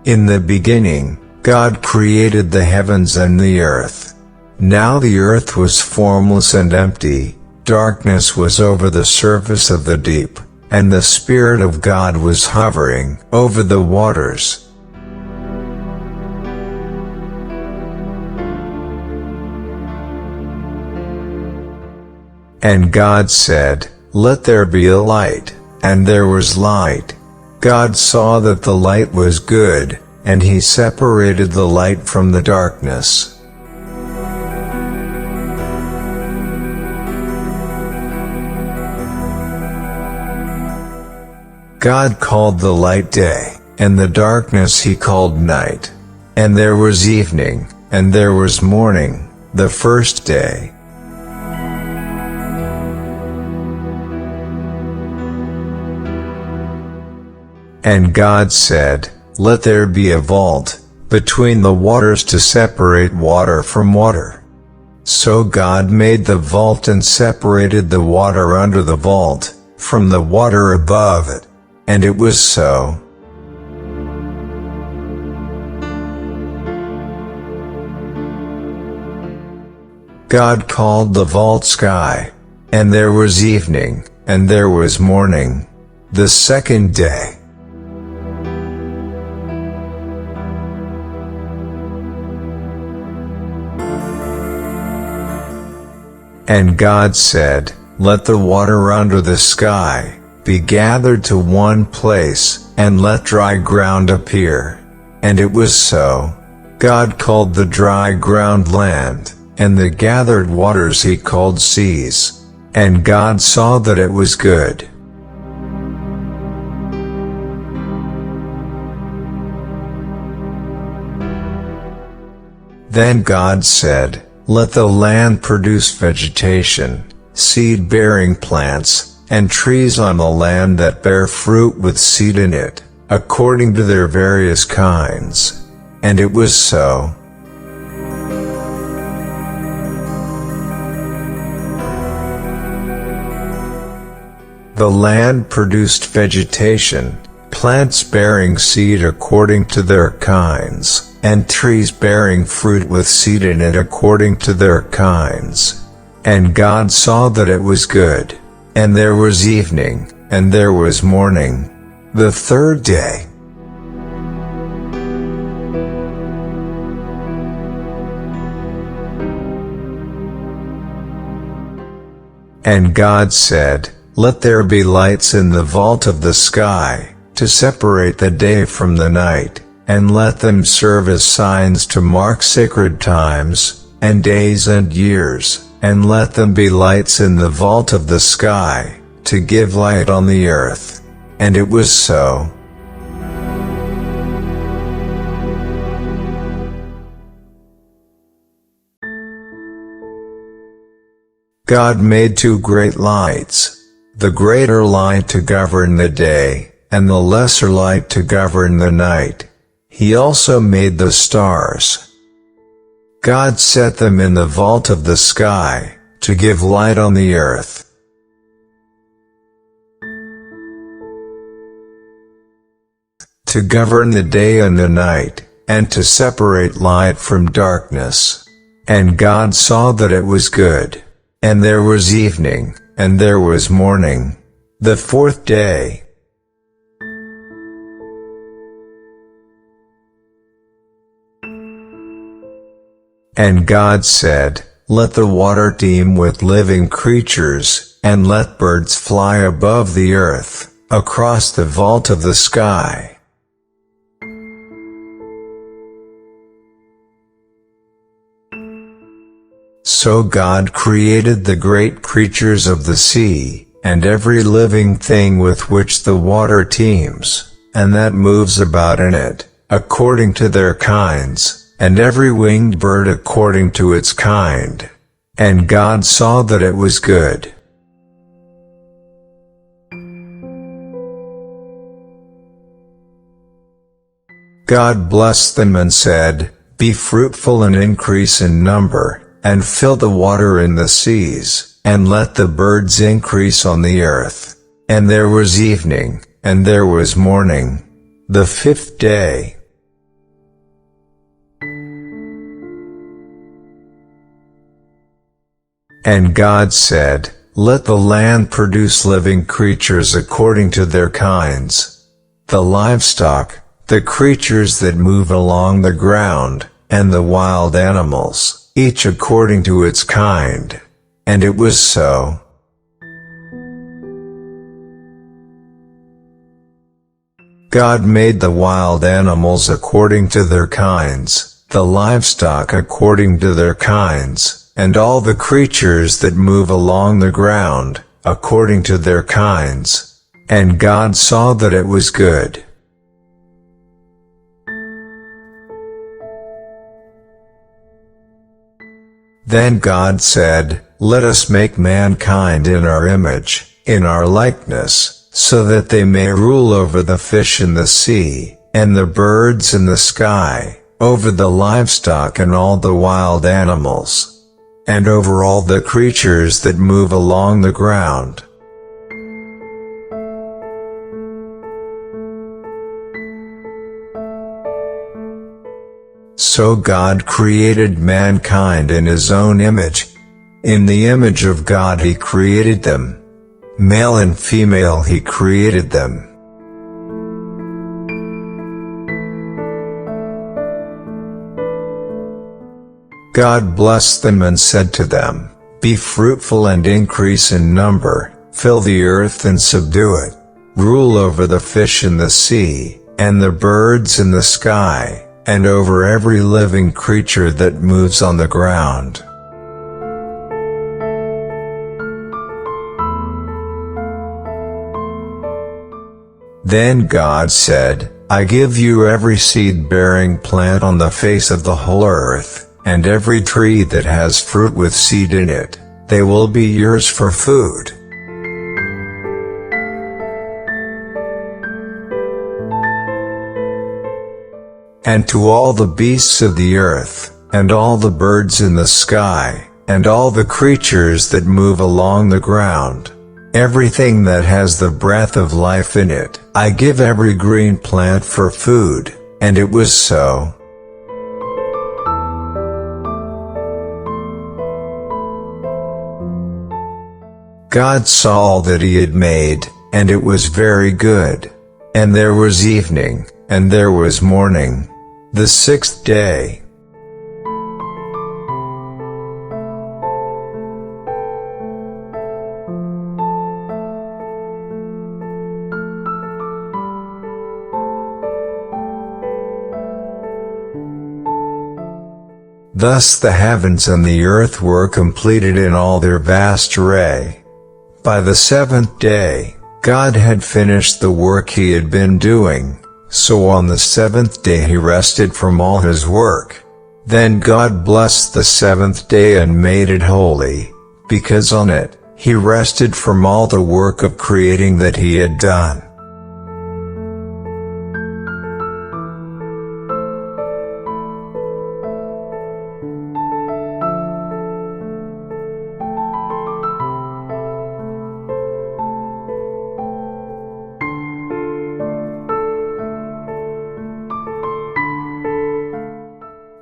In the beginning, God created the heavens and the earth. Now the earth was formless and empty, darkness was over the surface of the deep, and the Spirit of God was hovering over the waters. And God said, "Let there be a light," and there was light. God saw that the light was good, and He separated the light from the darkness. God called the light day, and the darkness He called night. And there was evening, and there was morning, the first day. And God said, "Let there be a vault between the waters to separate water from water." So God made the vault and separated the water under the vault from the water above it. And it was so. God called the vault sky. And there was evening, and there was morning, the second day. And God said, "Let the water under the sky be gathered to one place, and let dry ground appear." And it was so. God called the dry ground land, and the gathered waters He called seas. And God saw that it was good. Then God said, "Let the land produce vegetation, seed-bearing plants, and trees on the land that bear fruit with seed in it, according to their various kinds." And it was so. The land produced vegetation, plants bearing seed according to their kinds, and trees bearing fruit with seed in it according to their kinds. And God saw that it was good. And there was evening, and there was morning, the third day. And God said, "Let there be lights in the vault of the sky, to separate the day from the night, and let them serve as signs to mark sacred times, and days and years. And let them be lights in the vault of the sky, to give light on the earth." And it was so. God made two great lights, the greater light to govern the day, and the lesser light to govern the night. He also made the stars. God set them in the vault of the sky, to give light on the earth. To govern the day and the night, and to separate light from darkness. And God saw that it was good. And there was evening, and there was morning, the fourth day. And God said, "Let the water teem with living creatures, and let birds fly above the earth, across the vault of the sky." So God created the great creatures of the sea, and every living thing with which the water teems, and that moves about in it, according to their kinds, and every winged bird according to its kind. And God saw that it was good. God blessed them and said, "Be fruitful and increase in number, and fill the water in the seas, and let the birds increase on the earth." And there was evening, and there was morning, the fifth day. And God said, "Let the land produce living creatures according to their kinds, the livestock, the creatures that move along the ground, and the wild animals, each according to its kind." And it was so. God made the wild animals according to their kinds, the livestock according to their kinds, and all the creatures that move along the ground, according to their kinds. And God saw that it was good. Then God said, "Let us make mankind in our image, in our likeness, so that they may rule over the fish in the sea, and the birds in the sky, over the livestock and all the wild animals, and over all the creatures that move along the ground." So God created mankind in His own image. In the image of God He created them. Male and female He created them. God blessed them and said to them, "Be fruitful and increase in number, fill the earth and subdue it. Rule over the fish in the sea, and the birds in the sky, and over every living creature that moves on the ground." Then God said, "I give you every seed-bearing plant on the face of the whole earth, and every tree that has fruit with seed in it. They will be yours for food. And to all the beasts of the earth, and all the birds in the sky, and all the creatures that move along the ground, everything that has the breath of life in it, I give every green plant for food." And it was so. God saw all that He had made, and it was very good. And there was evening, and there was morning, the sixth day. Thus the heavens and the earth were completed in all their vast array. By the seventh day, God had finished the work He had been doing, so on the seventh day He rested from all His work. Then God blessed the seventh day and made it holy, because on it, He rested from all the work of creating that He had done.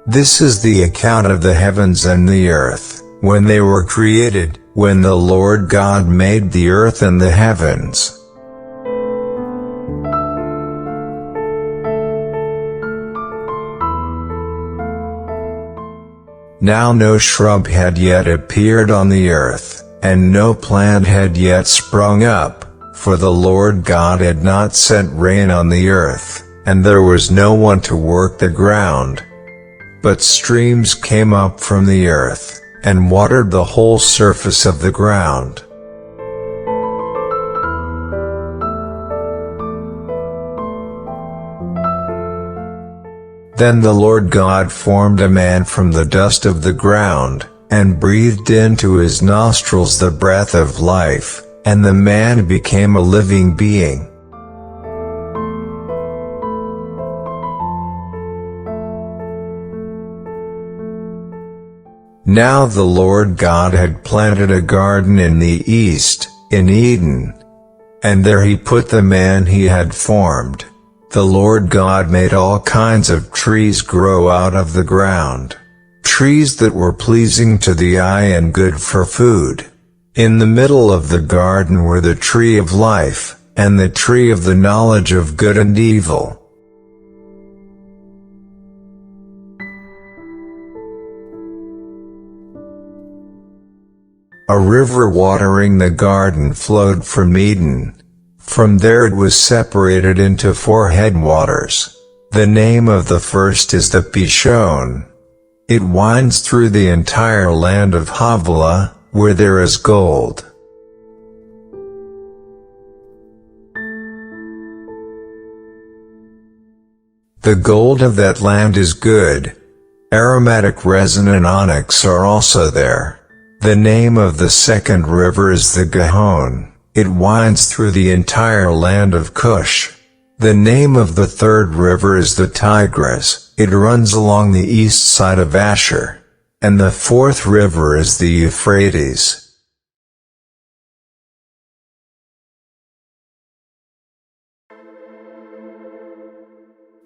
This is the account of the heavens and the earth, when they were created, when the Lord God made the earth and the heavens. Now no shrub had yet appeared on the earth, and no plant had yet sprung up, for the Lord God had not sent rain on the earth, and there was no one to work the ground. But streams came up from the earth, and watered the whole surface of the ground. Then the Lord God formed a man from the dust of the ground, and breathed into his nostrils the breath of life, and the man became a living being. Now the Lord God had planted a garden in the east, in Eden. And there He put the man He had formed. The Lord God made all kinds of trees grow out of the ground, trees that were pleasing to the eye and good for food. In the middle of the garden were the tree of life, and the tree of the knowledge of good and evil. A river watering the garden flowed from Eden. From there it was separated into 4 headwaters. The name of the first is the Pishon. It winds through the entire land of Havilah, where there is gold. The gold of that land is good. Aromatic resin and onyx are also there. The name of the second river is the Gihon. It winds through the entire land of Cush. The name of the third river is the Tigris. It runs along the east side of Asher. And the fourth river is the Euphrates.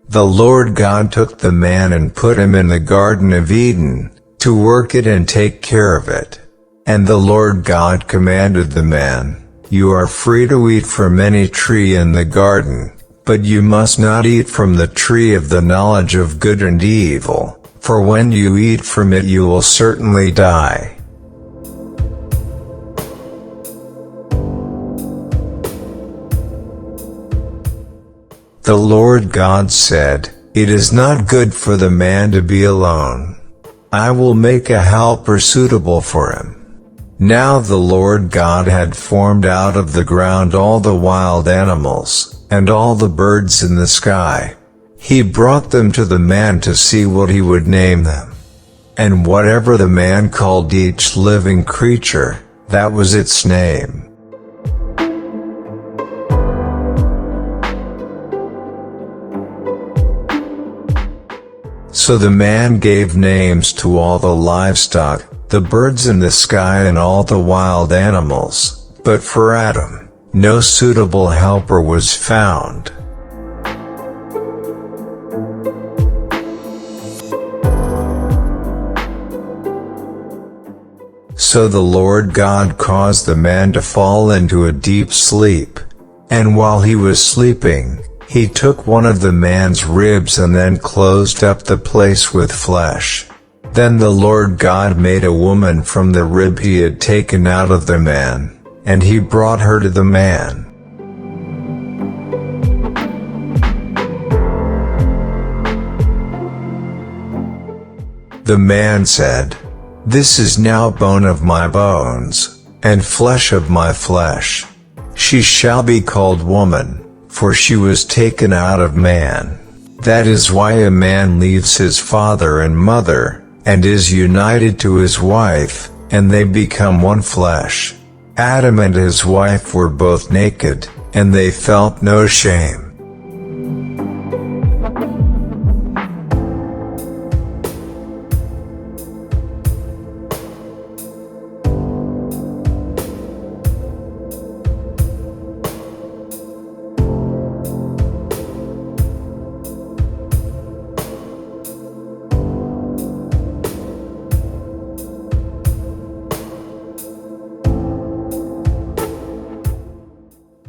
The Lord God took the man and put him in the Garden of Eden, to work it and take care of it. And the Lord God commanded the man, "You are free to eat from any tree in the garden, but you must not eat from the tree of the knowledge of good and evil, for when you eat from it you will certainly die." The Lord God said, "It is not good for the man to be alone. I will make a helper suitable for him." Now the Lord God had formed out of the ground all the wild animals, and all the birds in the sky. He brought them to the man to see what he would name them. And whatever the man called each living creature, that was its name. So the man gave names to all the livestock, the birds in the sky and all the wild animals, but for Adam, no suitable helper was found. So the Lord God caused the man to fall into a deep sleep. And while he was sleeping, he took one of the man's ribs and then closed up the place with flesh. Then the Lord God made a woman from the rib he had taken out of the man, and he brought her to the man. The man said, "This is now bone of my bones, and flesh of my flesh. She shall be called woman, for she was taken out of man. That is why a man leaves his father and mother, and is united to his wife, and they become one flesh." Adam and his wife were both naked, and they felt no shame.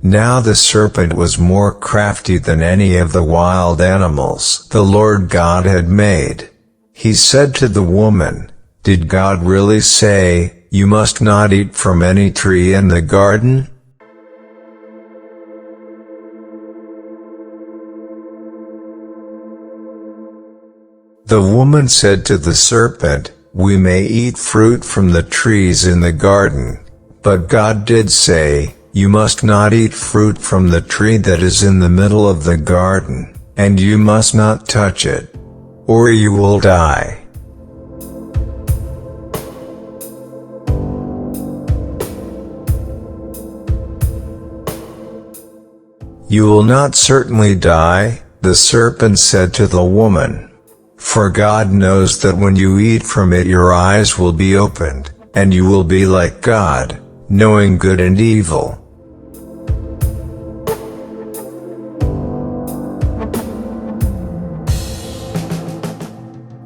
Now the serpent was more crafty than any of the wild animals the Lord God had made. He said to the woman, "Did God really say, 'You must not eat from any tree in the garden'?" The woman said to the serpent, "We may eat fruit from the trees in the garden, but God did say, 'You must not eat fruit from the tree that is in the middle of the garden, and you must not touch it, or you will die.'" "You will not certainly die," the serpent said to the woman. "For God knows that when you eat from it your eyes will be opened, and you will be like God, knowing good and evil."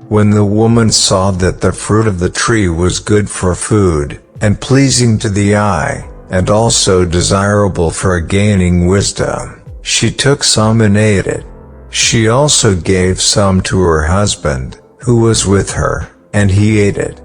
When the woman saw that the fruit of the tree was good for food, and pleasing to the eye, and also desirable for gaining wisdom, she took some and ate it. She also gave some to her husband, who was with her, and he ate it.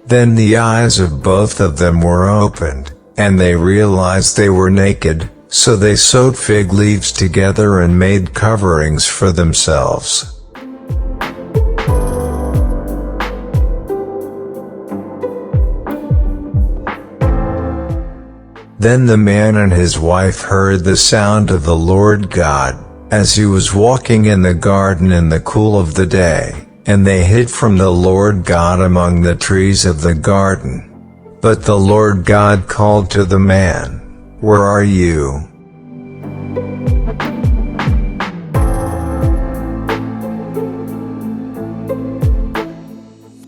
Then the eyes of both of them were opened, and they realized they were naked, so they sewed fig leaves together and made coverings for themselves. Then the man and his wife heard the sound of the Lord God, as he was walking in the garden in the cool of the day, and they hid from the Lord God among the trees of the garden. But the Lord God called to the man, "Where are you?"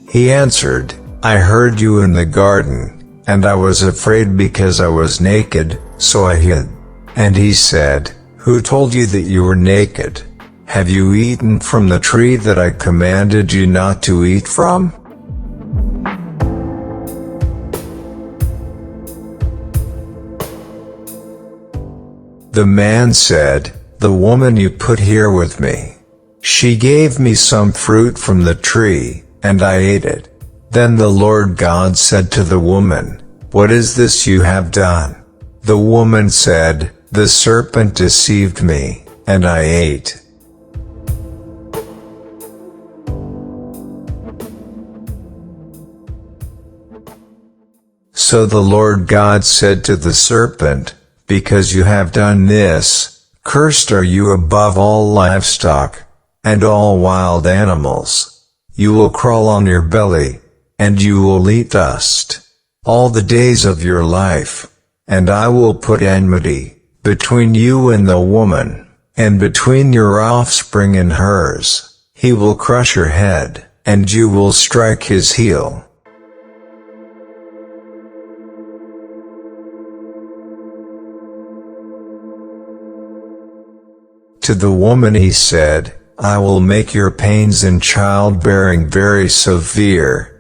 He answered, "I heard you in the garden, and I was afraid because I was naked, so I hid." And he said, "Who told you that you were naked? Have you eaten from the tree that I commanded you not to eat from?" The man said, "The woman you put here with me. She gave me some fruit from the tree, and I ate it." Then the Lord God said to the woman, "What is this you have done?" The woman said, "The serpent deceived me, and I ate." So the Lord God said to the serpent, "Because you have done this, cursed are you above all livestock, and all wild animals. You will crawl on your belly, and you will eat dust, all the days of your life. And I will put enmity between you and the woman, and between your offspring and hers. He will crush your head, and you will strike his heel." To the woman he said, "I will make your pains in childbearing very severe.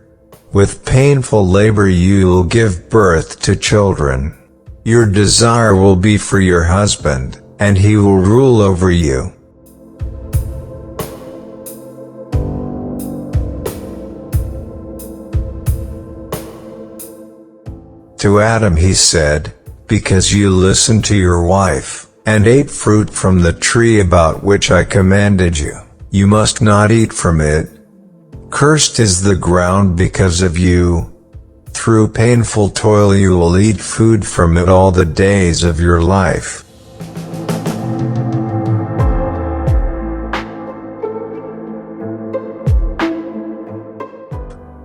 With painful labor you will give birth to children. Your desire will be for your husband, and he will rule over you." To Adam he said, "Because you listened to your wife, and ate fruit from the tree about which I commanded you, you must not eat from it. Cursed is the ground because of you. Through painful toil you will eat food from it all the days of your life.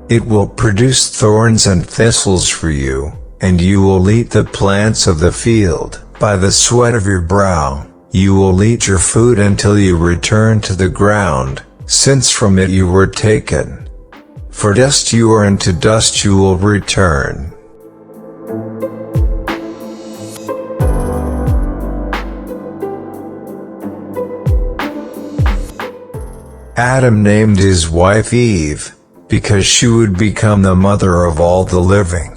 It will produce thorns and thistles for you, and you will eat the plants of the field. By the sweat of your brow, you will eat your food until you return to the ground, since from it you were taken. For dust you are, and to dust you will return." Adam named his wife Eve, because she would become the mother of all the living.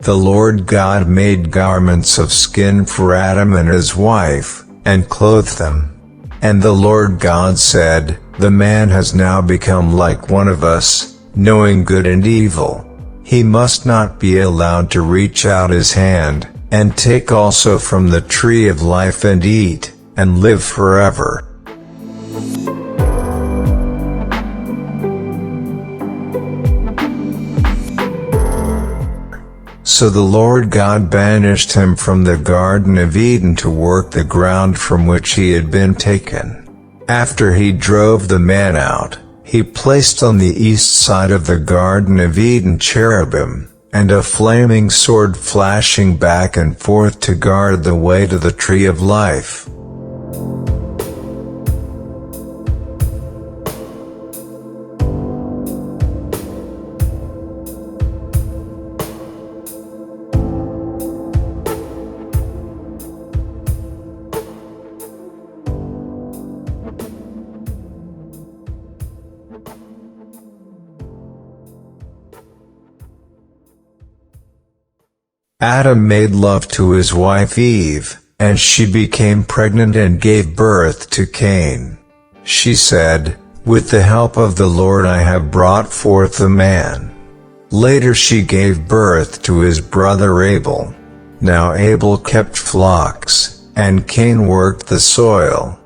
The Lord God made garments of skin for Adam and his wife, and clothed them. And the Lord God said, "The man has now become like one of us, knowing good and evil. He must not be allowed to reach out his hand, and take also from the tree of life and eat, and live forever." So the Lord God banished him from the Garden of Eden to work the ground from which he had been taken. After he drove the man out, he placed on the east side of the Garden of Eden cherubim, and a flaming sword flashing back and forth to guard the way to the tree of life. Adam made love to his wife Eve, and she became pregnant and gave birth to Cain. She said, "With the help of the Lord I have brought forth a man." Later she gave birth to his brother Abel. Now Abel kept flocks, and Cain worked the soil.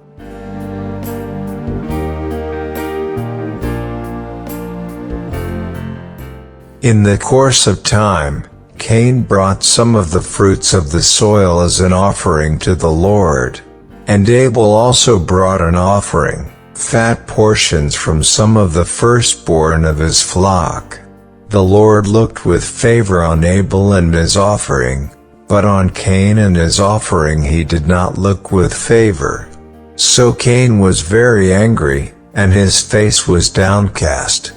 In the course of time, Cain brought some of the fruits of the soil as an offering to the Lord. And Abel also brought an offering, fat portions from some of the firstborn of his flock. The Lord looked with favor on Abel and his offering, but on Cain and his offering he did not look with favor. So Cain was very angry, and his face was downcast.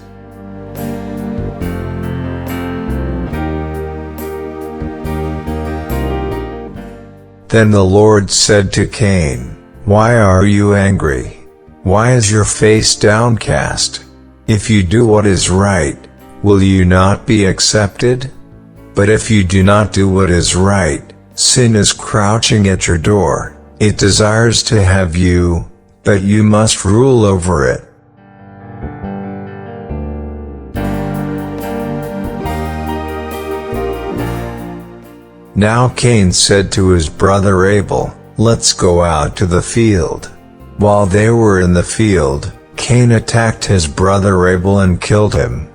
Then the Lord said to Cain, "Why are you angry? Why is your face downcast? If you do what is right, will you not be accepted? But if you do not do what is right, sin is crouching at your door. It desires to have you, but you must rule over it." Now Cain said to his brother Abel, "Let's go out to the field." While they were in the field, Cain attacked his brother Abel and killed him.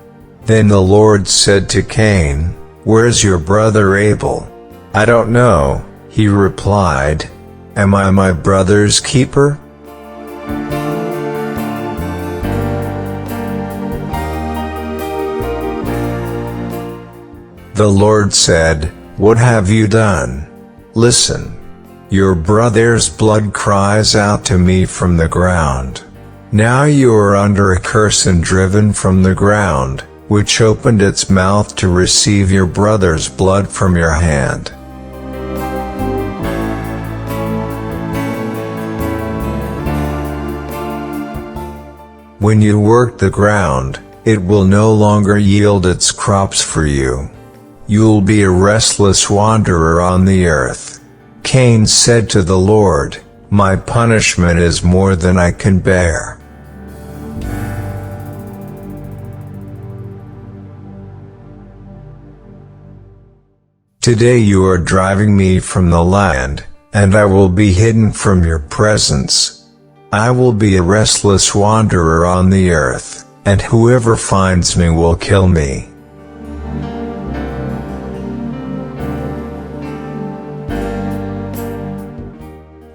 Then the Lord said to Cain, "Where's your brother Abel?" "I don't know," he replied. "Am I my brother's keeper?" The Lord said, "What have you done? Listen. Your brother's blood cries out to me from the ground. Now you are under a curse and driven from the ground, which opened its mouth to receive your brother's blood from your hand." When you work the ground, it will no longer yield its crops for you. You'll be a restless wanderer on the earth. Cain said to the Lord, "My punishment is more than I can bear." Today you are driving me from the land, and I will be hidden from your presence. I will be a restless wanderer on the earth, and whoever finds me will kill me.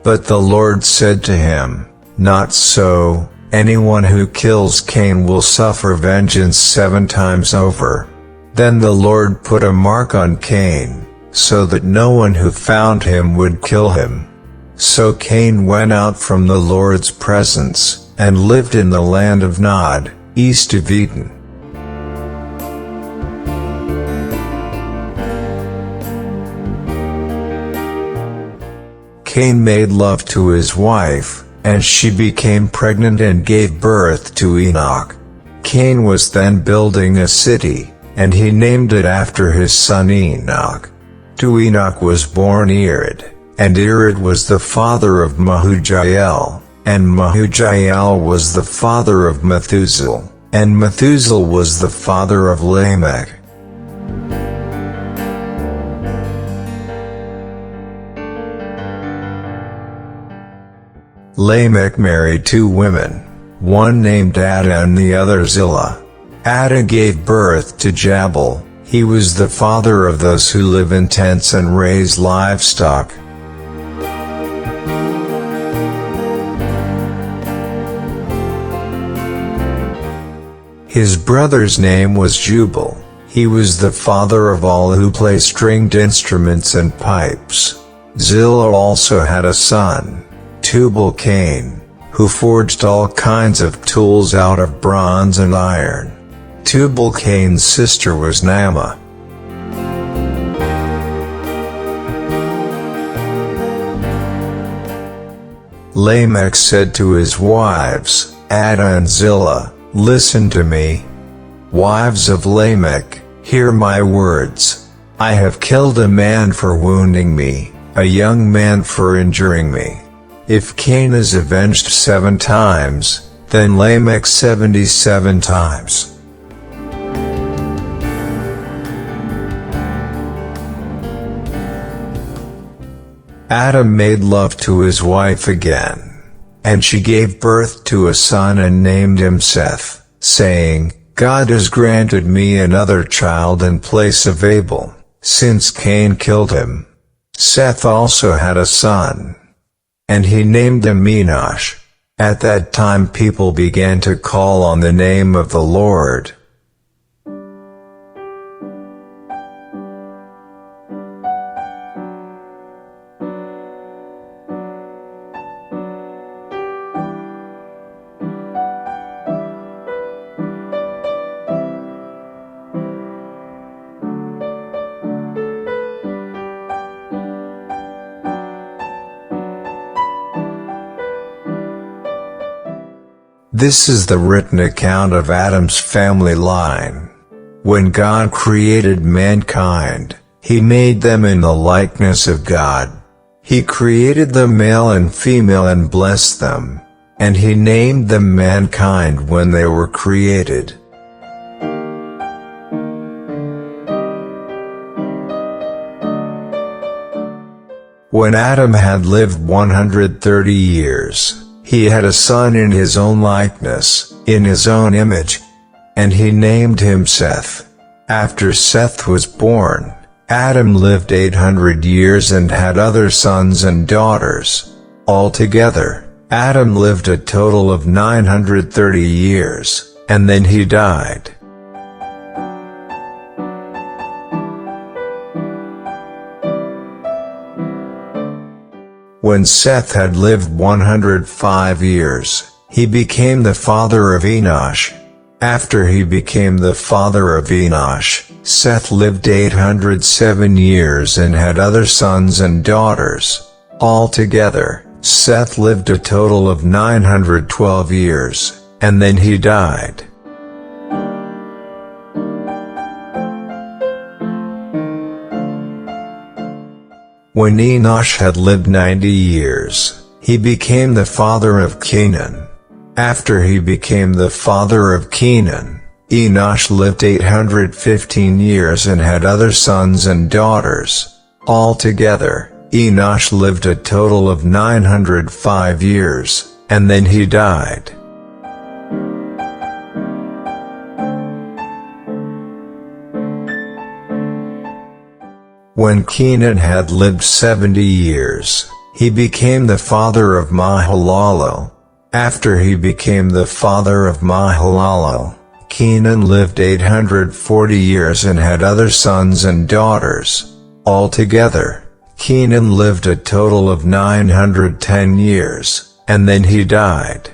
But the Lord said to him, "Not so, anyone who kills Cain will suffer vengeance 7 times over." Then the Lord put a mark on Cain, so that no one who found him would kill him. So Cain went out from the Lord's presence, and lived in the land of Nod, east of Eden. Cain made love to his wife, and she became pregnant and gave birth to Enoch. Cain was then building a city, and he named it after his son Enoch. To Enoch was born Irad, and Irad was the father of Mehujael, and Mehujael was the father of Methuselah, and Methuselah was the father of Lamech. Lamech married 2 women, one named Ada and the other Zillah. Ada gave birth to Jabal. He was the father of those who live in tents and raise livestock. His brother's name was Jubal. He was the father of all who play stringed instruments and pipes. Zillah also had a son, Tubal-Cain, who forged all kinds of tools out of bronze and iron. Tubal-Cain's sister was Naamah. Lamech said to his wives, Ada and Zillah, "Listen to me. Wives of Lamech, hear my words. I have killed a man for wounding me, a young man for injuring me. If Cain is avenged 7 times, then Lamech 77 times. Adam made love to his wife again, and she gave birth to a son and named him Seth, saying, God has granted me another child in place of Abel, since Cain killed him. Seth also had a son, and he named him Enosh. At that time people began to call on the name of the Lord. This is the written account of Adam's family line. When God created mankind, He made them in the likeness of God. He created them male and female and blessed them, and He named them mankind when they were created. When Adam had lived 130 years, he had a son in his own likeness, in his own image, and he named him Seth. After Seth was born, Adam lived 800 years and had other sons and daughters. Altogether, Adam lived a total of 930 years, and then he died. When Seth had lived 105 years, he became the father of Enosh. After he became the father of Enosh, Seth lived 807 years and had other sons and daughters. Altogether, Seth lived a total of 912 years, and then he died. When Enosh had lived 90 years, he became the father of Canaan. After he became the father of Canaan, Enosh lived 815 years and had other sons and daughters. Altogether, Enosh lived a total of 905 years, and then he died. When Canaan had lived 70 years, he became the father of Mahalalel. After he became the father of Mahalalel, Canaan lived 840 years and had other sons and daughters. Altogether, Canaan lived a total of 910 years, and then he died.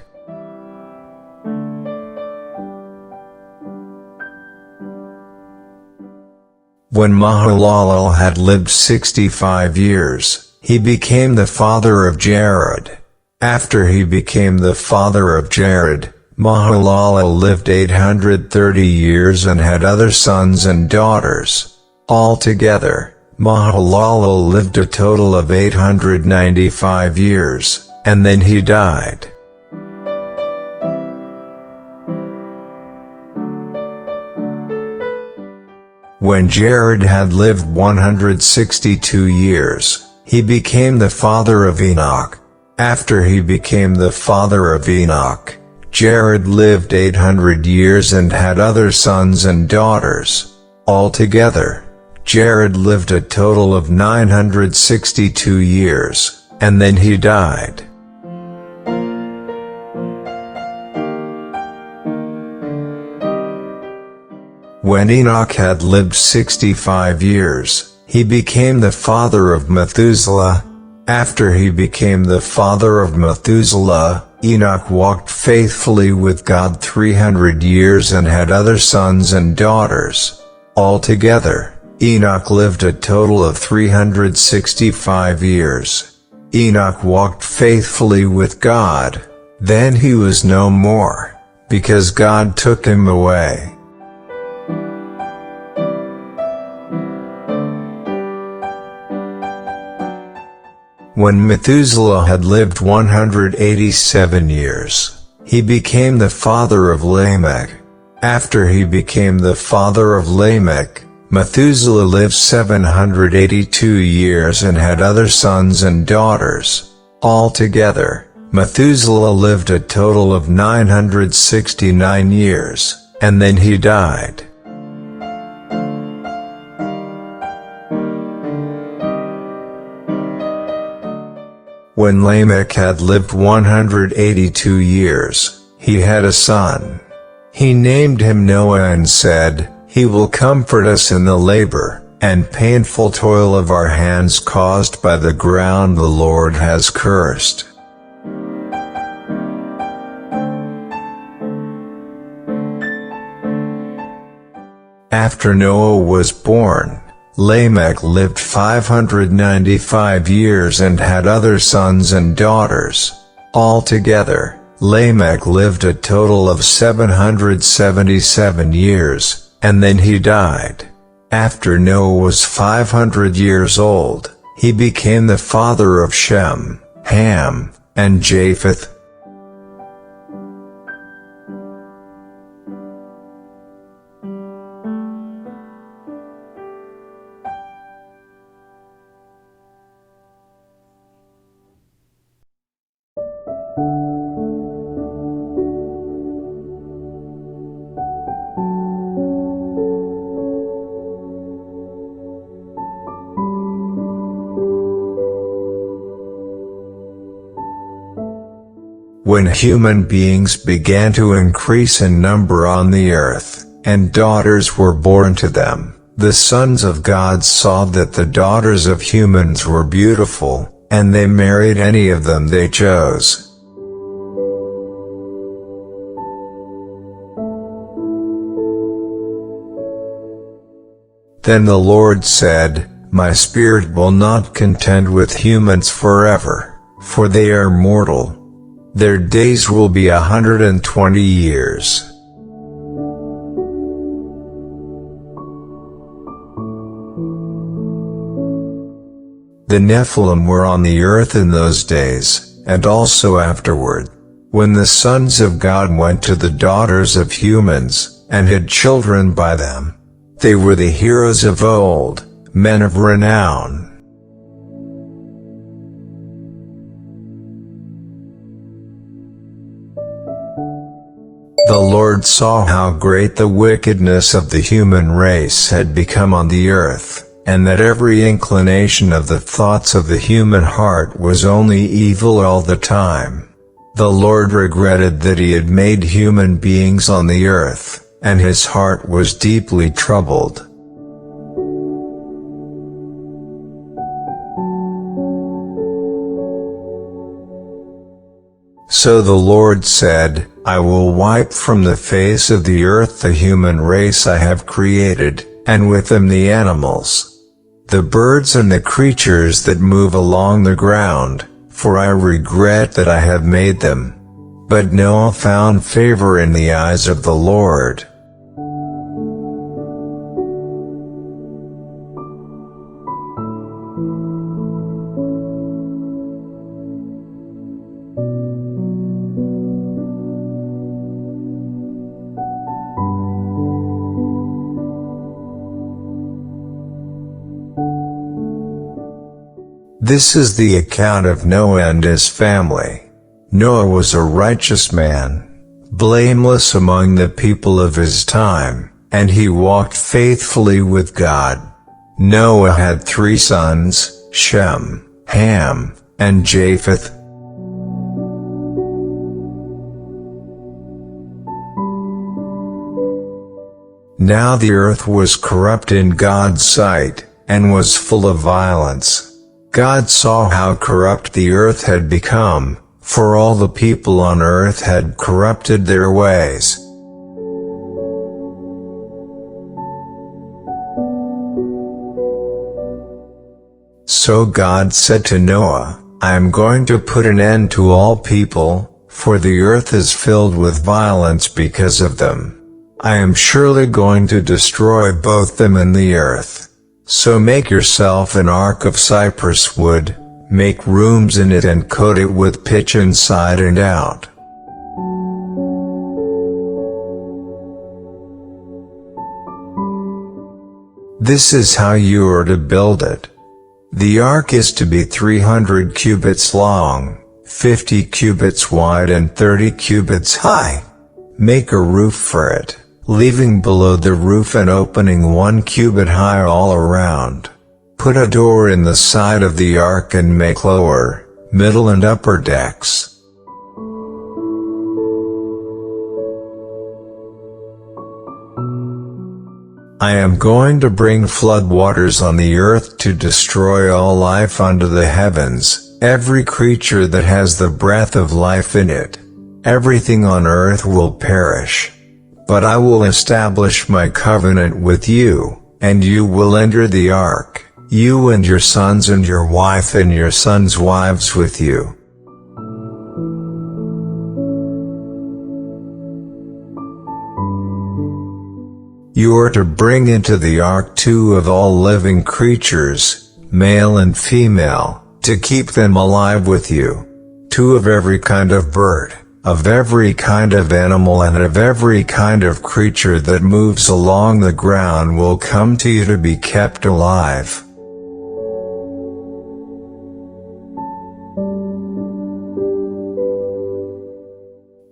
When Mahalalel had lived 65 years, he became the father of Jared. After he became the father of Jared, Mahalalel lived 830 years and had other sons and daughters. Altogether, Mahalalel lived a total of 895 years, and then he died. When Jared had lived 162 years, he became the father of Enoch. After he became the father of Enoch, Jared lived 800 years and had other sons and daughters. Altogether, Jared lived a total of 962 years, and then he died. When Enoch had lived 65 years, he became the father of Methuselah. After he became the father of Methuselah, Enoch walked faithfully with God 300 years and had other sons and daughters. Altogether, Enoch lived a total of 365 years. Enoch walked faithfully with God. Then he was no more, because God took him away. When Methuselah had lived 187 years, he became the father of Lamech. After he became the father of Lamech, Methuselah lived 782 years and had other sons and daughters. Altogether, Methuselah lived a total of 969 years, and then he died. When Lamech had lived 182 years, he had a son. He named him Noah and said, "He will comfort us in the labor and painful toil of our hands caused by the ground the Lord has cursed." After Noah was born, Lamech lived 595 years and had other sons and daughters. Altogether, Lamech lived a total of 777 years, and then he died. After Noah was 500 years old, he became the father of Shem, Ham, and Japheth. When human beings began to increase in number on the earth, and daughters were born to them, the sons of God saw that the daughters of humans were beautiful, and they married any of them they chose. Then the Lord said, "My spirit will not contend with humans forever, for they are mortal. Their days will be 120 years. The Nephilim were on the earth in those days, and also afterward, when the sons of God went to the daughters of humans, and had children by them. They were the heroes of old, men of renown. The Lord saw how great the wickedness of the human race had become on the earth, and that every inclination of the thoughts of the human heart was only evil all the time. The Lord regretted that he had made human beings on the earth, and his heart was deeply troubled. So the Lord said, "I will wipe from the face of the earth the human race I have created, and with them the animals, the birds and the creatures that move along the ground, for I regret that I have made them." But Noah found favor in the eyes of the Lord. This is the account of Noah and his family. Noah was a righteous man, blameless among the people of his time, and he walked faithfully with God. Noah had 3 sons, Shem, Ham, and Japheth. Now the earth was corrupt in God's sight, and was full of violence. God saw how corrupt the earth had become, for all the people on earth had corrupted their ways. So God said to Noah, "I am going to put an end to all people, for the earth is filled with violence because of them. I am surely going to destroy both them and the earth. So make yourself an ark of cypress wood, Make rooms in it and coat it with pitch inside and out. This is how you are to build it. The ark is to be 300 cubits long, 50 cubits wide and 30 cubits high. Make a roof for it, leaving below the roof an opening 1 cubit high all around. Put a door in the side of the ark and make lower, middle and upper decks. I am going to bring flood waters on the earth to destroy all life under the heavens, every creature that has the breath of life in it. Everything on earth will perish. But I will establish my covenant with you, and you will enter the ark, you and your sons and your wife and your sons' wives with you. You are to bring into the ark 2 of all living creatures, male and female, to keep them alive with you. 2 of every kind of bird, of every kind of animal and of every kind of creature that moves along the ground will come to you to be kept alive.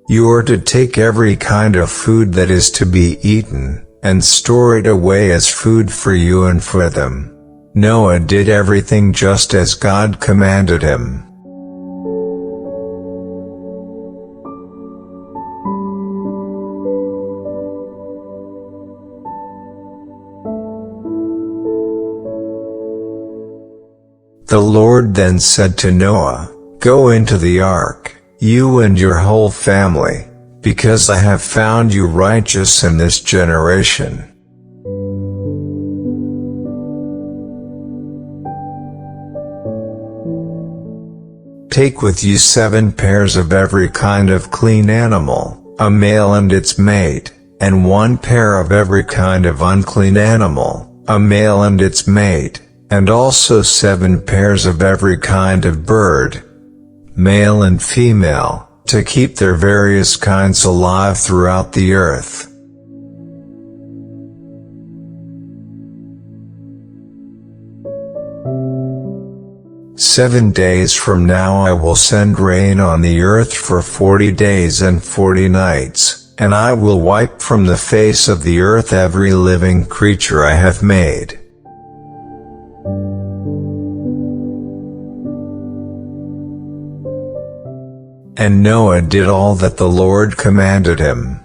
You are to take every kind of food that is to be eaten, and store it away as food for you and for them. Noah did everything just as God commanded him. The Lord then said to Noah, "Go into the ark, you and your whole family, because I have found you righteous in this generation. Take with you 7 pairs of every kind of clean animal, a male and its mate, and 1 pair of every kind of unclean animal, a male and its mate, and also 7 pairs of every kind of bird, male and female, to keep their various kinds alive throughout the earth." "7 days from now I will send rain on the earth for 40 days and 40 nights, and I will wipe from the face of the earth every living creature I have made." And Noah did all that the Lord commanded him.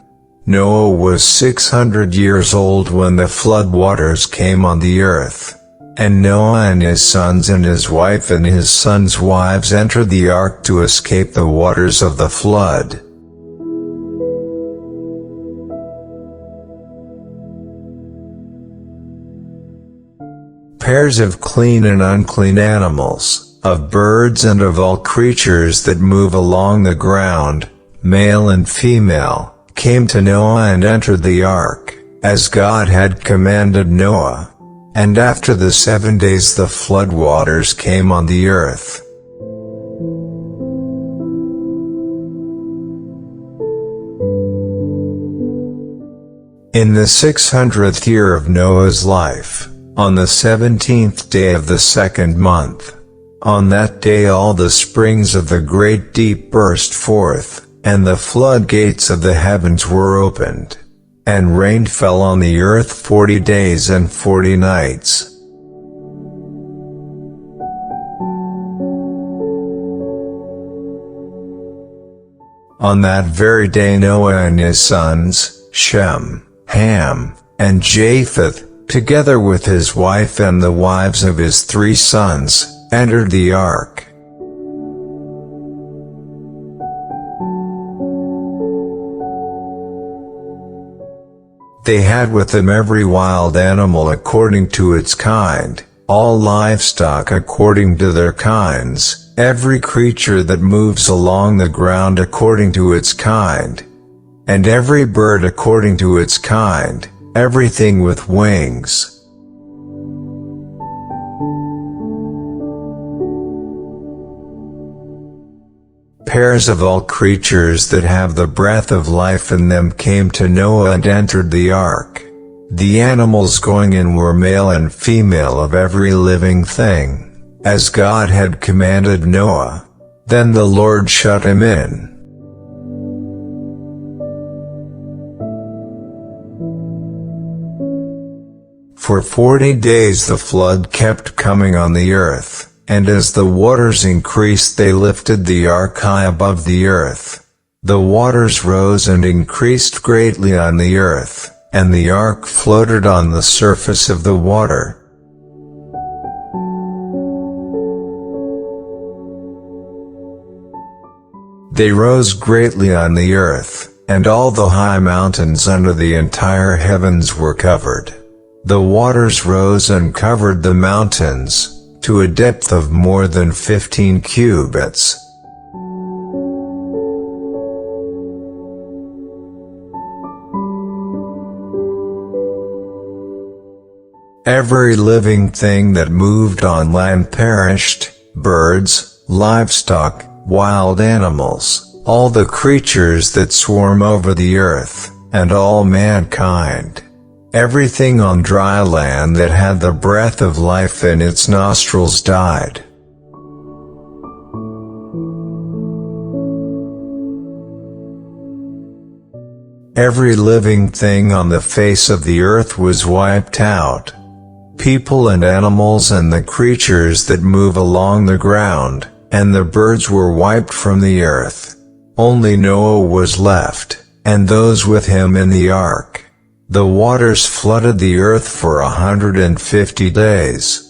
Noah was 600 years old when the flood waters came on the earth. And Noah and his sons and his wife and his sons' wives entered the ark to escape the waters of the flood. Pairs of clean and unclean animals, of birds and of all creatures that move along the ground, male and female, came to Noah and entered the ark, as God had commanded Noah. And after the 7 days the flood waters came on the earth. In the 600th year of Noah's life, on the 17th day of the 2nd month, on that day all the springs of the great deep burst forth, and the floodgates of the heavens were opened, and rain fell on the earth 40 days and 40 nights. On that very day Noah and his sons, Shem, Ham, and Japheth, together with his wife and the wives of his 3 sons, entered the ark. They had with them every wild animal according to its kind, all livestock according to their kinds, every creature that moves along the ground according to its kind, and every bird according to its kind, everything with wings. pairs of all creatures that have the breath of life in them came to Noah and entered the ark. The animals going in were male and female of every living thing, as God had commanded Noah. Then the Lord shut him in. For 40 days the flood kept coming on the earth, and as the waters increased they lifted the ark high above the earth. The waters rose and increased greatly on the earth, and the ark floated on the surface of the water. They rose greatly on the earth, and all the high mountains under the entire heavens were covered. The waters rose and covered the mountains, to a depth of more than 15 cubits. Every living thing that moved on land perished, birds, livestock, wild animals, all the creatures that swarm over the earth, and all mankind. Everything on dry land that had the breath of life in its nostrils died. Every living thing on the face of the earth was wiped out. People and animals and the creatures that move along the ground, and the birds were wiped from the earth. Only Noah was left, and those with him in the ark. The waters flooded the earth for 150 days.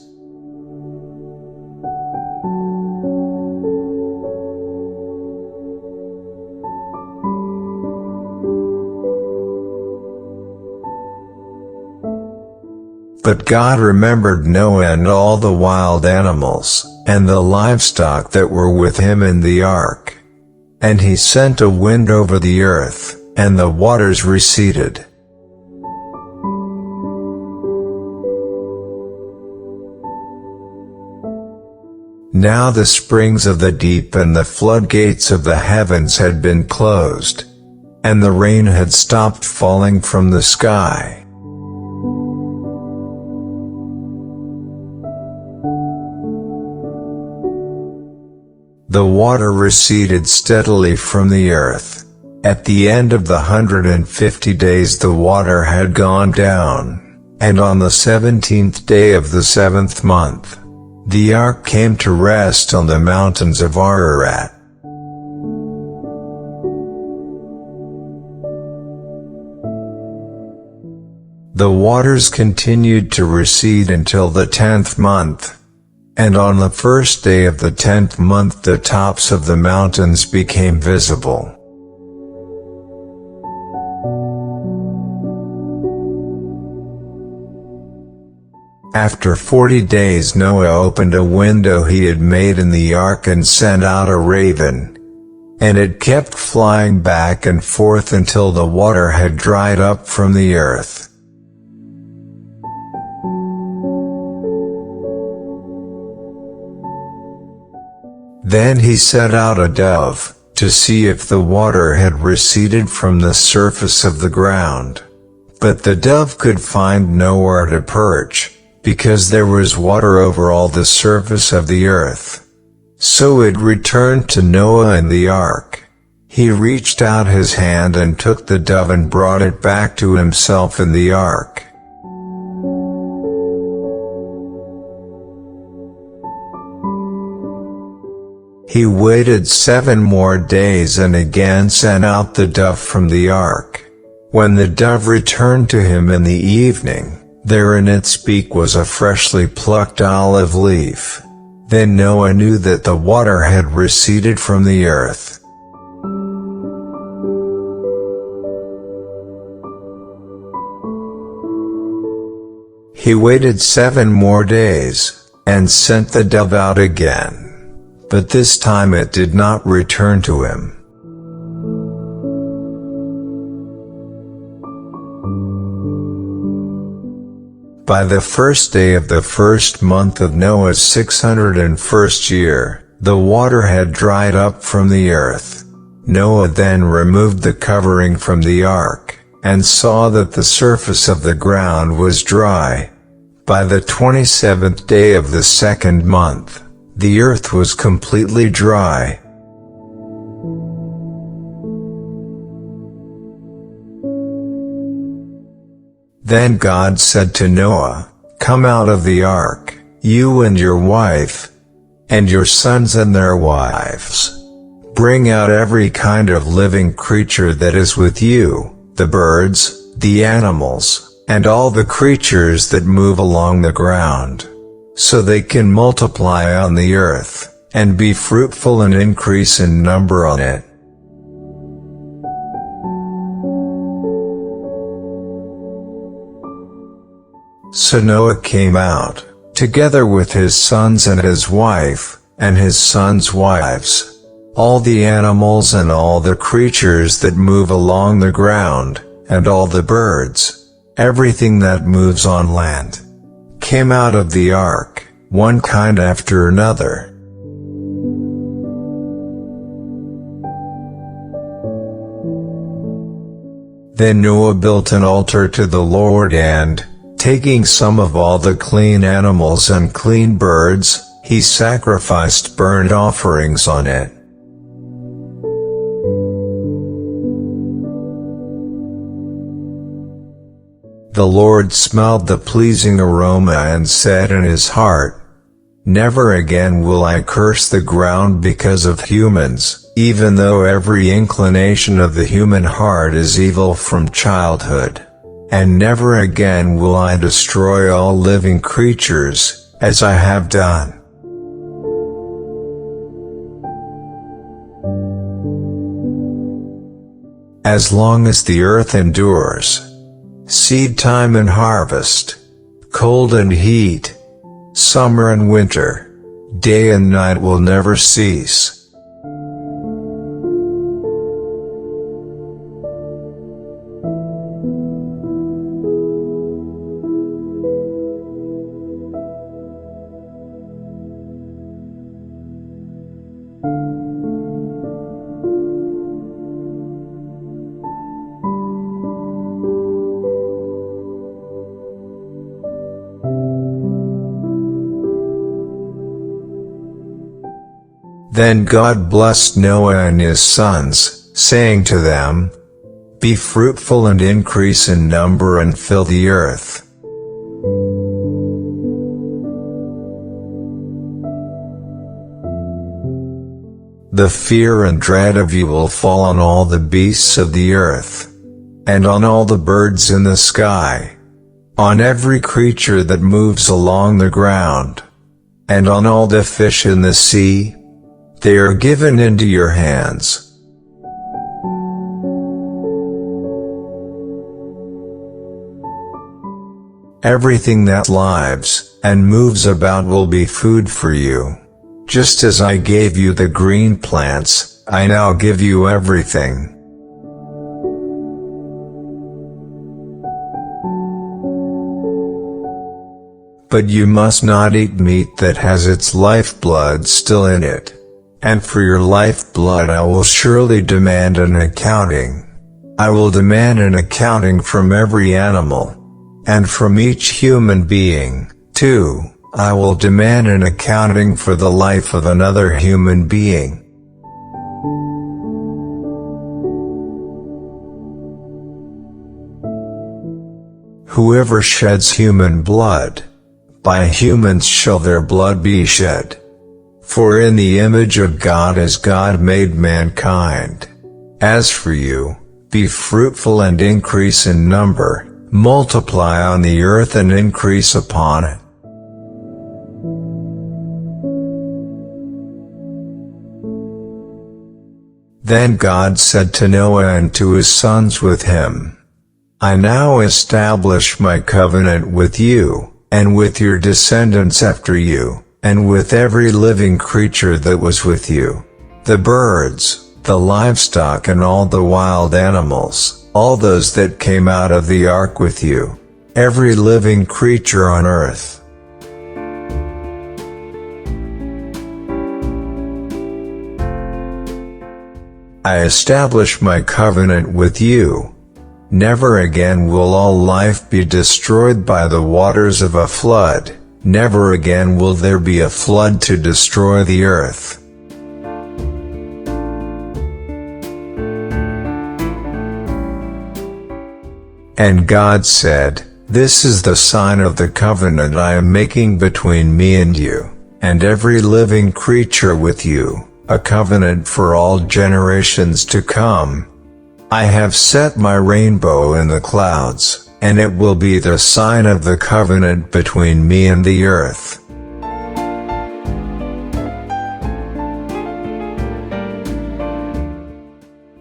But God remembered Noah and all the wild animals, and the livestock that were with him in the ark. And he sent a wind over the earth, and the waters receded. Now the springs of the deep and the floodgates of the heavens had been closed, and the rain had stopped falling from the sky. The water receded steadily from the earth. At the end of the 150 days the water had gone down, and on the 17th day of the 7th month, the ark came to rest on the mountains of Ararat. The waters continued to recede until the 10th month, and on the first day of the 10th month the tops of the mountains became visible. After 40 days Noah opened a window he had made in the ark and sent out a raven, and it kept flying back and forth until the water had dried up from the earth. Then he sent out a dove, to see if the water had receded from the surface of the ground. But the dove could find nowhere to perch, because there was water over all the surface of the earth. So it returned to Noah in the ark. He reached out his hand and took the dove and brought it back to himself in the ark. He waited 7 more days and again sent out the dove from the ark. When the dove returned to him in the evening, there in its beak was a freshly plucked olive leaf. Then Noah knew that the water had receded from the earth. He waited 7 more days, and sent the dove out again. But this time it did not return to him. By the first day of the first month of Noah's 601st year, the water had dried up from the earth. Noah then removed the covering from the ark, and saw that the surface of the ground was dry. By the 27th day of the second month, the earth was completely dry. Then God said to Noah, "Come out of the ark, you and your wife, and your sons and their wives. Bring out every kind of living creature that is with you, the birds, the animals, and all the creatures that move along the ground, so they can multiply on the earth, and be fruitful and increase in number on it." So Noah came out, together with his sons and his wife, and his sons' wives, all the animals and all the creatures that move along the ground, and all the birds, everything that moves on land, came out of the ark, one kind after another. Then Noah built an altar to the Lord and, taking some of all the clean animals and clean birds, he sacrificed burnt offerings on it. The Lord smelled the pleasing aroma and said in his heart, "Never again will I curse the ground because of humans, even though every inclination of the human heart is evil from childhood. And never again will I destroy all living creatures, as I have done." As long as the earth endures, seed time and harvest, cold and heat, summer and winter, day and night will never cease. Then God blessed Noah and his sons, saying to them, "Be fruitful and increase in number and fill the earth." The fear and dread of you will fall on all the beasts of the earth, and on all the birds in the sky, on every creature that moves along the ground, and on all the fish in the sea. They are given into your hands. Everything that lives and moves about will be food for you. Just as I gave you the green plants, I now give you everything. But you must not eat meat that has its lifeblood still in it. And for your lifeblood I will surely demand an accounting. I will demand an accounting from every animal, and from each human being, too. I will demand an accounting for the life of another human being. Whoever sheds human blood, by humans shall their blood be shed. For in the image of God has God made mankind. As for you, be fruitful and increase in number, multiply on the earth and increase upon it. Then God said to Noah and to his sons with him, "I now establish my covenant with you, and with your descendants after you, and with every living creature that was with you, the birds, the livestock and all the wild animals, all those that came out of the ark with you, every living creature on earth." I establish my covenant with you. Never again will all life be destroyed by the waters of a flood. Never again will there be a flood to destroy the earth. And God said, "This is the sign of the covenant I am making between me and you, and every living creature with you, a covenant for all generations to come. I have set my rainbow in the clouds, and it will be the sign of the covenant between me and the earth."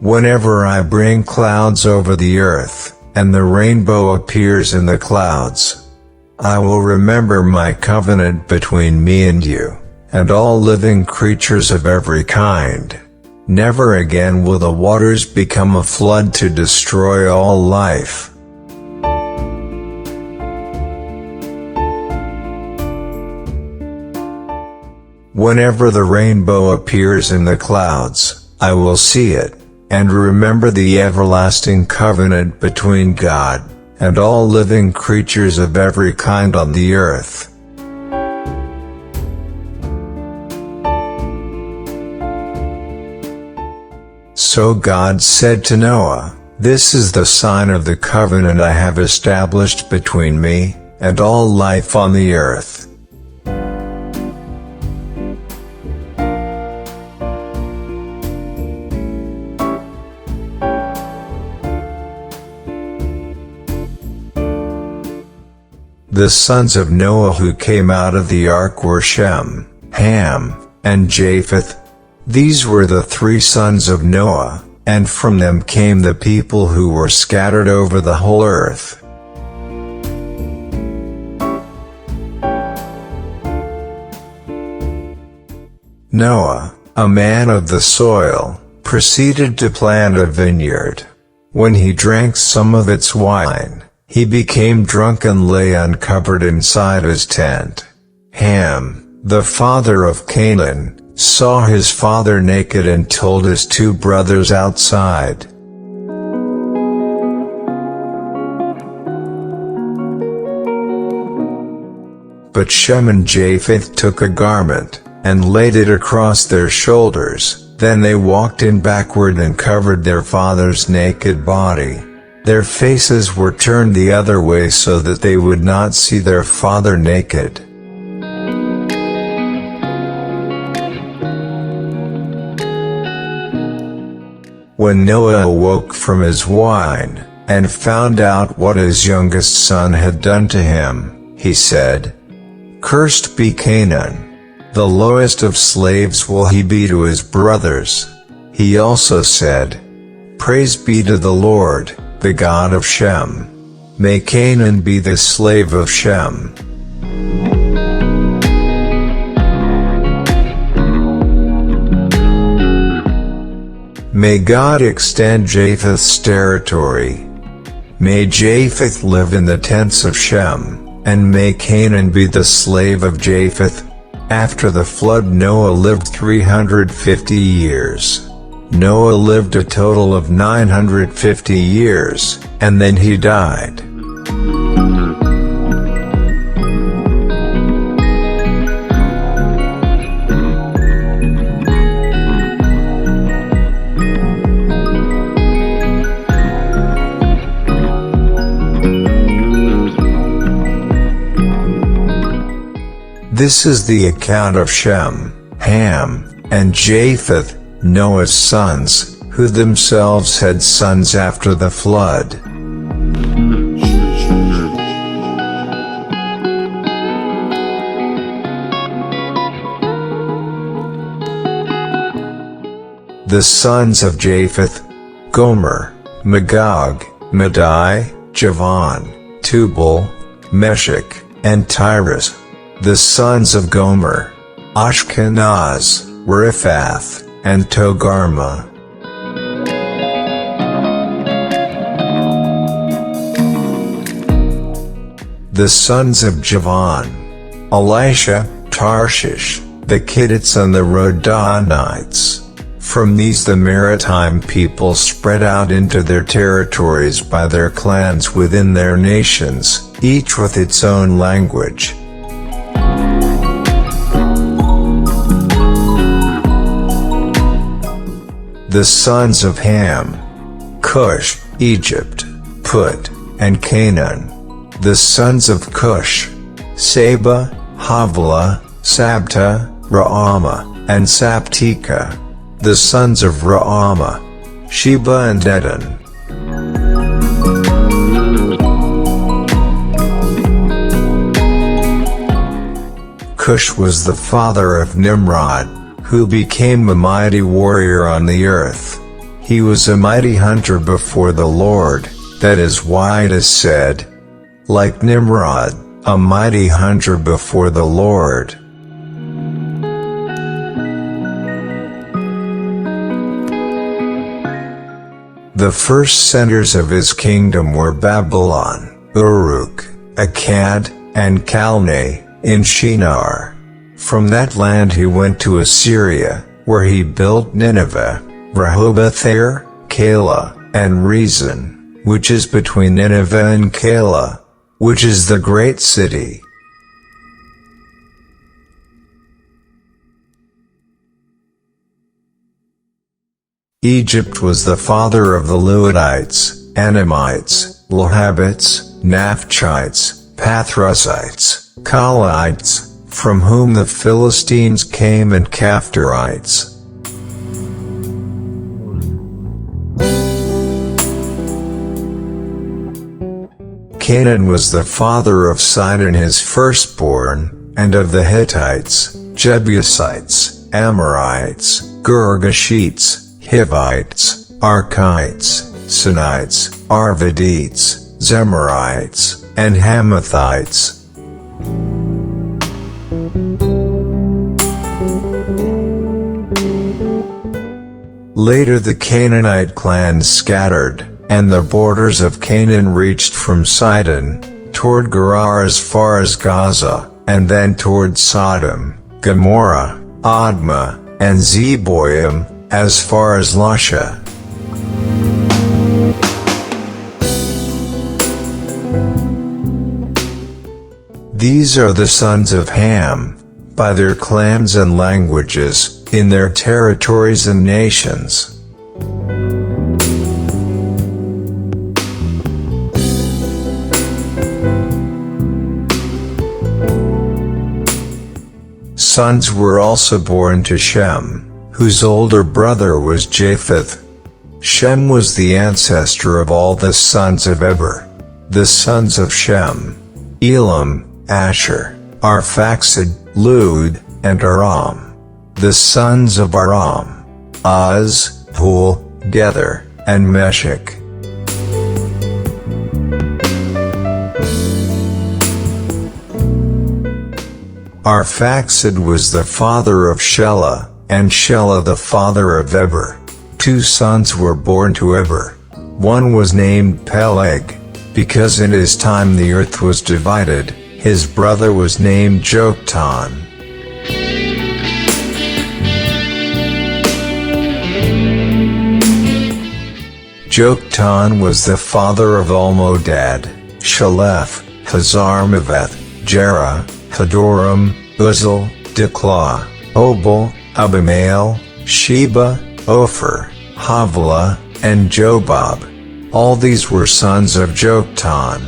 Whenever I bring clouds over the earth, and the rainbow appears in the clouds, I will remember my covenant between me and you, and all living creatures of every kind. Never again will the waters become a flood to destroy all life. Whenever the rainbow appears in the clouds, I will see it, and remember the everlasting covenant between God and all living creatures of every kind on the earth. So God said to Noah, "This is the sign of the covenant I have established between me and all life on the earth." The sons of Noah who came out of the ark were Shem, Ham, and Japheth. These were the three sons of Noah, and from them came the people who were scattered over the whole earth. Noah, a man of the soil, proceeded to plant a vineyard. When he drank some of its wine, he became drunk and lay uncovered inside his tent. Ham, the father of Canaan, saw his father naked and told his two brothers outside. But Shem and Japheth took a garment, and laid it across their shoulders. Then they walked in backward and covered their father's naked body. Their faces were turned the other way so that they would not see their father naked. When Noah awoke from his wine, and found out what his youngest son had done to him, he said, "Cursed be Canaan. The lowest of slaves will he be to his brothers." He also said, "Praise be to the Lord, the God of Shem. May Canaan be the slave of Shem." May God extend Japheth's territory. May Japheth live in the tents of Shem, and may Canaan be the slave of Japheth. After the flood, Noah lived 350 years. Noah lived a total of 950 years, and then he died. This is the account of Shem, Ham, and Japheth, Noah's sons, who themselves had sons after the flood. The sons of Japheth: Gomer, Magog, Madai, Javan, Tubal, Meshech, and Tyrus. The sons of Gomer: Ashkenaz, Riphath, and Togarmah. The sons of Javan: Elisha, Tarshish, the Kittites and the Rodanites. From these the maritime people spread out into their territories by their clans within their nations, each with its own language. The sons of Ham: Cush, Egypt, Put, and Canaan. The sons of Cush: Seba, Havilah, Sabta, Raama, and Sabteka. The sons of Raama: Sheba and Dedan. Cush was the father of Nimrod, who became a mighty warrior on the earth. He was a mighty hunter before the Lord, that is why it is said, like Nimrod, a mighty hunter before the Lord. The first centers of his kingdom were Babylon, Uruk, Akkad, and Calneh, in Shinar. From that land he went to Assyria, where he built Nineveh, Rehoboth-ir, Calah, and Rezin, which is between Nineveh and Calah, which is the great city. Egypt was the father of the Ludites, Hamites, Lehabites, Naphchites, Pathrusites, Kalahites, from whom the Philistines came, and Caphtorites. Canaan was the father of Sidon his firstborn, and of the Hittites, Jebusites, Amorites, Girgashites, Hivites, Archites, Sinites, Arvadites, Zemarites, and Hamathites. Later the Canaanite clans scattered, and the borders of Canaan reached from Sidon, toward Gerar as far as Gaza, and then toward Sodom, Gomorrah, Admah, and Zeboim, as far as Lasha. These are the sons of Ham, by their clans and languages, in their territories and nations. Sons were also born to Shem, whose older brother was Japheth. Shem was the ancestor of all the sons of Eber. The sons of Shem: Elam, Asher, Arphaxad, Lud, and Aram. The sons of Aram: Uz, Hul, Gether, and Meshech. Arphaxad was the father of Shelah, and Shelah the father of Eber. 2 sons were born to Eber. One was named Peleg, because in his time the earth was divided. His brother was named Joktan. Joktan was the father of Almodad, Shalef, Hazarmaveth, Jerah, Hadoram, Uzal, Diklah, Obal, Abimael, Sheba, Ophir, Havilah, and Jobab. All these were sons of Joktan.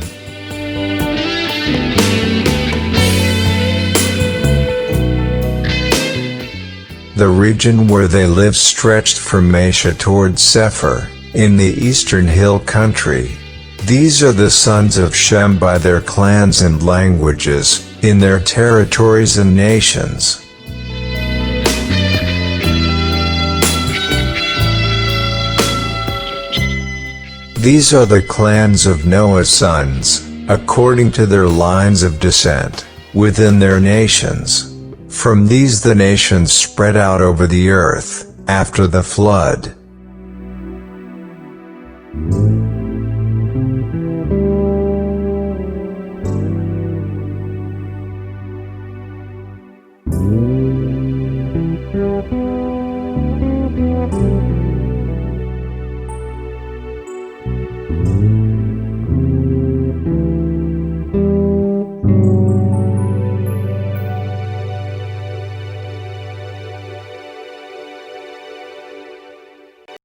The region where they lived stretched from Mesha toward Sephir, in the eastern hill country. These are the sons of Shem by their clans and languages, in their territories and nations. These are the clans of Noah's sons, according to their lines of descent, within their nations. From these the nations spread out over the earth, after the flood.